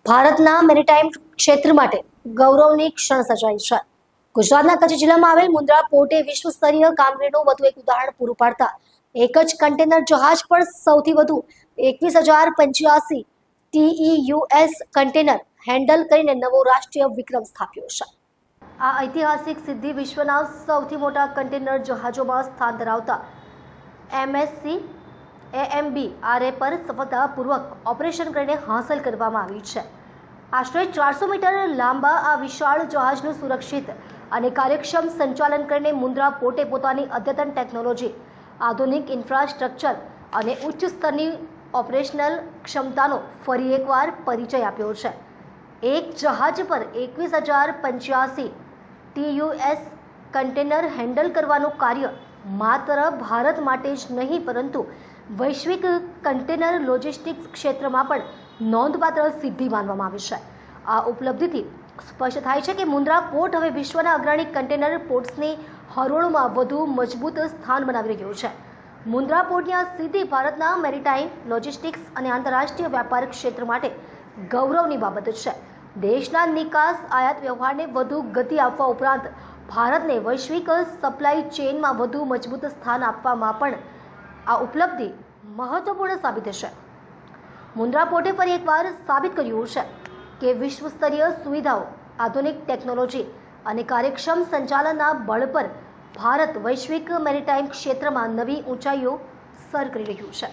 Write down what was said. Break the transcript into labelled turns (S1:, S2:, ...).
S1: ભારતના મેરીટાઈમ ક્ષેત્ર માટે ગૌરવની ક્ષણ સર્જાઈ છે। ગુજરાતના કચ્છ જિલ્લામાં આવેલ મુન્દ્રા પોર્ટે વિશ્વ સ્તરીય કામગીરીનું વધુ એક ઉદાહરણ પૂરું પાડતા એક જ કન્ટેનર જહાજ પર સૌથી વધુ 21,085 TEUs કન્ટેનર હેન્ડલ કરીને નવો રાષ્ટ્રીય વિક્રમ સ્થાપ્યો છે। આ ઐતિહાસિક સિદ્ધિ વિશ્વના સૌથી મોટા કન્ટેનર જહાજોમાં સ્થાન ધરાવતા MSC AMB RA પર સફળતાપૂર્વક ઓપરેશન કરીને હાંસલ કરવામાં આવી છે। આશરે 400 મીટર લાંબા આ વિશાળ જહાજનું સુરક્ષિત અને કાર્યક્ષમ સંચાલન કરીને મુન્દ્રા પોર્ટે પોતાની અદ્યતન ટેકનોલોજી, આધુનિક ઇન્ફ્રાસ્ટ્રક્ચર અને ઉચ્ચ સ્તરની ઓપરેશનલ ક્ષમતાનો ફરી એકવાર પરિચય આપ્યો છે। એક જહાજ પર 21,085 TEUs કન્ટેનર હેન્ડલ કરવાનું કાર્ય માત્ર ભારત માટે જ નહીં પરંતુ વૈશ્વિક કન્ટેનર લોજિસ્ટિક્સ ક્ષેત્રમાં પણ નોંધપાત્ર સિદ્ધિ માનવામાં આવે છે। આ ઉપલબ્ધિથી સ્પષ્ટ થાય છે કે મુન્દ્રા પોર્ટ હવે વિશ્વના અગ્રણી કન્ટેનર પોર્ટ્સની હરોળમાં વધુ મજબૂત સ્થાન બનાવી રહ્યું છે। મુન્દ્રા પોર્ટની આ સિદ્ધિ ભારતના મેરીટાઈમ, લોજિસ્ટિક્સ અને આંતરરાષ્ટ્રીય વ્યાપાર ક્ષેત્ર માટે ગૌરવની બાબત છે। દેશના નિકાસ આયાત વ્યવહારને વધુ ગતિ આપવા ઉપરાંત ભારતને વૈશ્વિક સપ્લાય ચેઇનમાં વધુ મજબૂત સ્થાન આપવામાં પણ આ ઉપલબ્ધિ મહત્વપૂર્ણ સાબિત થશે। મુન્દ્રા પોર્ટે ફરી એકવાર સાબિત કર્યું છે કે વિશ્વ સ્તરીય સુવિધાઓ, આધુનિક ટેકનોલોજી અને કાર્યક્ષમ સંચાલનના બળ પર ભારત વૈશ્વિક મેરીટાઈમ ક્ષેત્રમાં નવી ઊંચાઈઓ સર કરી રહ્યું છે।